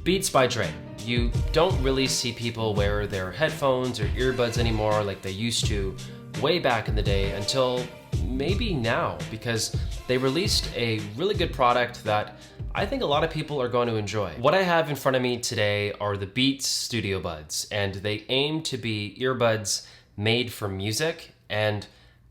Beats by Dre. You don't really see people wear their headphones or earbuds anymore like they used to way back in the day until maybe now, because they released a really good product that I think a lot of people are going to enjoy. What I have in front of me today are the Beats Studio Buds, and they aim to be earbuds made for music, and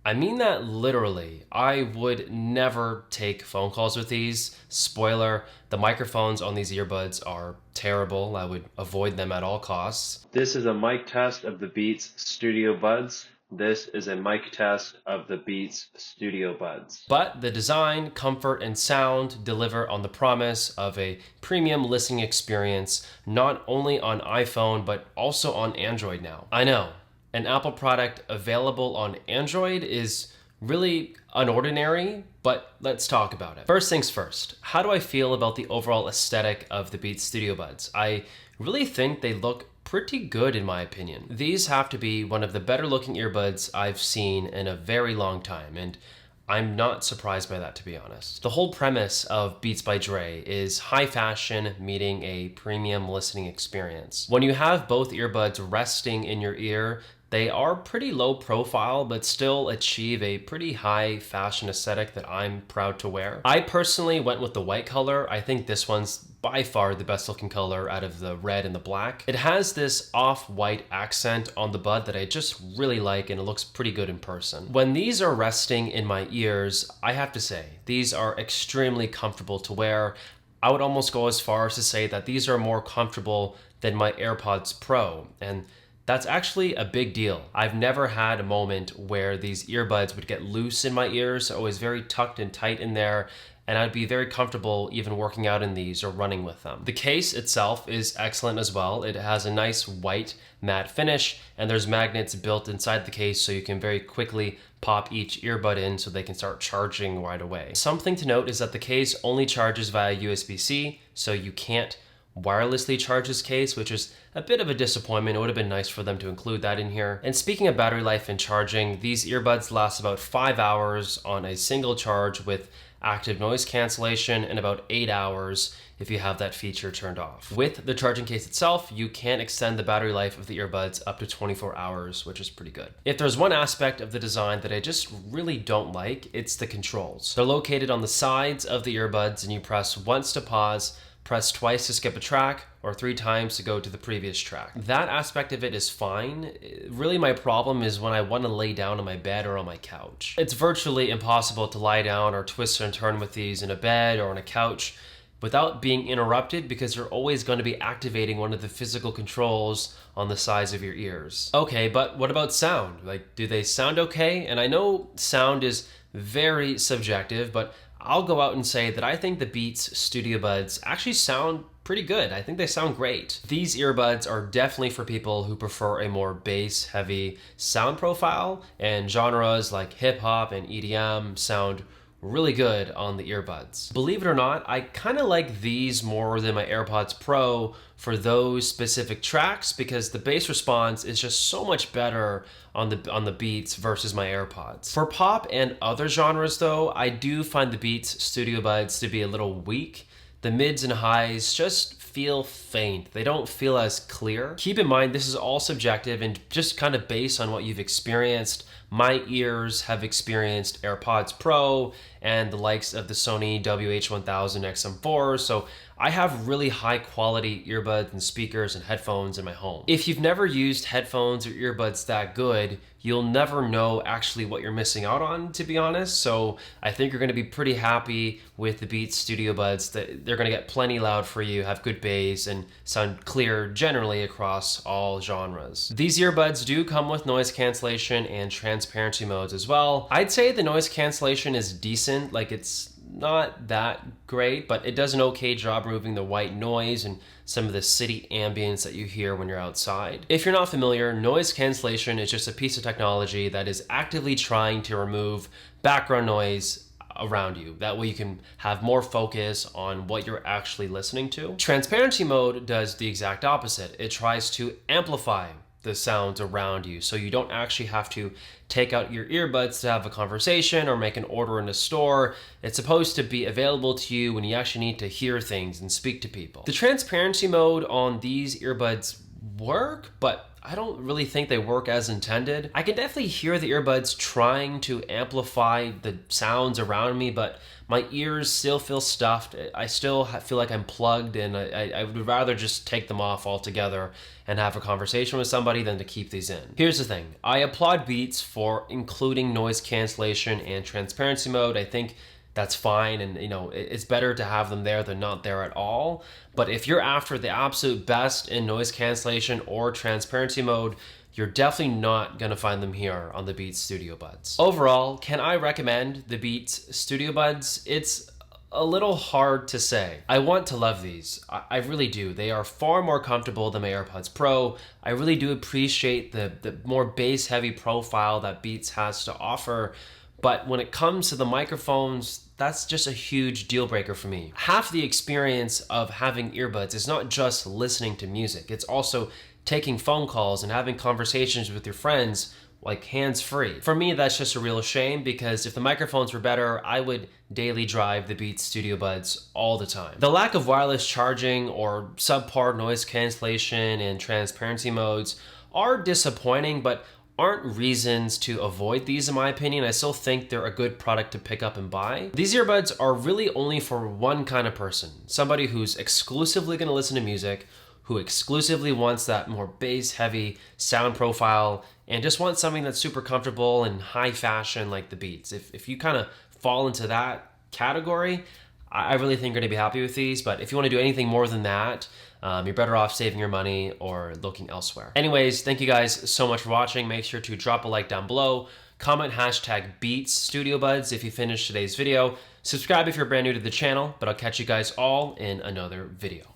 I mean that literally. I would never take phone calls with these. Spoiler, the microphones on these earbuds are terrible. I would avoid them at all costs. This is a mic test of the Beats Studio Buds. This is a mic test of the Beats Studio Buds. But the design, comfort, and sound deliver on the promise of a premium listening experience, not only on iPhone, but also on Android now. I know, an Apple product available on Android is really unordinary, but let's talk about it. First things first, how do I feel about the overall aesthetic of the Beats Studio Buds? I really think they look pretty good in my opinion. These have to be one of the better looking earbuds I've seen in a very long time, and I'm not surprised by that, to be honest. The whole premise of Beats by Dre is high fashion meeting a premium listening experience. When you have both earbuds resting in your ear, they are pretty low profile, but still achieve a pretty high fashion aesthetic that I'm proud to wear. I personally went with the white color. I think this one's by far the best looking color out of the red and the black. It has this off-white accent on the bud that I just really like, and it looks pretty good in person. When these are resting in my ears, I have to say, these are extremely comfortable to wear. I would almost go as far as to say that these are more comfortable than my AirPods Pro, and that's actually a big deal. I've never had a moment where these earbuds would get loose in my ears. They're always very tucked and tight in there, and I'd be very comfortable even working out in these or running with them. The case itself is excellent as well. It has a nice white matte finish, and there's magnets built inside the case so you can very quickly pop each earbud in so they can start charging right away. Something to note is that the case only charges via USB-C, so you can't wirelessly charge this case, which is a bit of a disappointment. It would have been nice for them to include that in here. And speaking of battery life and charging, these earbuds last about 5 hours on a single charge with active noise cancellation, and about 8 hours if you have that feature turned off. With the charging case itself, you can extend the battery life of the earbuds up to 24 hours, which is pretty good. If there's one aspect of the design that I just really don't like, it's the controls. They're located on the sides of the earbuds, and you press once to pause, press twice to skip a track, or 3 times to go to the previous track. That aspect of it is fine. Really, my problem is when I want to lay down on my bed or on my couch. It's virtually impossible to lie down or twist and turn with these in a bed or on a couch without being interrupted, because you're always going to be activating one of the physical controls on the sides of your ears. Okay, but what about sound? Like, do they sound okay? And I know sound is very subjective, but I'll go out and say that I think the Beats Studio Buds actually sound pretty good. I think they sound great. These earbuds are definitely for people who prefer a more bass-heavy sound profile, and genres like hip-hop and EDM sound really good on the earbuds. Believe it or not, I kind of like these more than my AirPods Pro for those specific tracks, because the bass response is just so much better on the Beats versus my AirPods. For pop and other genres though, I do find the Beats Studio Buds to be a little weak. The mids and highs just feel faint. They don't feel as clear. Keep in mind, this is all subjective and just kind of based on what you've experienced. My ears have experienced AirPods Pro and the likes of the Sony WH-1000 XM4, so I have really high quality earbuds and speakers and headphones in my home. If you've never used headphones or earbuds that good, you'll never know actually what you're missing out on, to be honest. So I think you're gonna be pretty happy with the Beats Studio Buds. They're gonna get plenty loud for you, have good bass, and sound clear generally across all genres. These earbuds do come with noise cancellation and transparency modes as well. I'd say the noise cancellation is decent, like it's not that great, but it does an okay job removing the white noise and some of the city ambience that you hear when you're outside. If you're not familiar, noise cancellation is just a piece of technology that is actively trying to remove background noise around you. That way you can have more focus on what you're actually listening to. Transparency mode does the exact opposite. It tries to amplify the sounds around you, so you don't actually have to take out your earbuds to have a conversation or make an order in a store. It's supposed to be available to you when you actually need to hear things and speak to people. The transparency mode on these earbuds work, but I don't really think they work as intended. I can definitely hear the earbuds trying to amplify the sounds around me, but my ears still feel stuffed. I still feel like I'm plugged, and I would rather just take them off altogether and have a conversation with somebody than to keep these in. Here's the thing. I applaud Beats for including noise cancellation and transparency mode. I think that's fine, and it's better to have them there than not there at all. But if you're after the absolute best in noise cancellation or transparency mode, you're definitely not going to find them here on the Beats Studio Buds. Overall, can I recommend the Beats Studio Buds? It's a little hard to say. I want to love these. I really do. They are far more comfortable than my AirPods Pro. I really do appreciate the more bass-heavy profile that Beats has to offer. But when it comes to the microphones, that's just a huge deal breaker for me. Half the experience of having earbuds is not just listening to music. It's also taking phone calls and having conversations with your friends, like hands-free. For me, that's just a real shame, because if the microphones were better, I would daily drive the Beats Studio Buds all the time. The lack of wireless charging or subpar noise cancellation and transparency modes are disappointing, but aren't reasons to avoid these in my opinion. I still think they're a good product to pick up and buy. These earbuds are really only for one kind of person, somebody who's exclusively going to listen to music, who exclusively wants that more bass heavy sound profile and just wants something that's super comfortable and high fashion like the Beats. If you kind of fall into that category, I really think you're going to be happy with these. But if you want to do anything more than that, you're better off saving your money or looking elsewhere. Anyways, thank you guys so much for watching. Make sure to drop a like down below. Comment hashtag Beats Studio Buds if you finished today's video. Subscribe if you're brand new to the channel, but I'll catch you guys all in another video.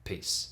Peace.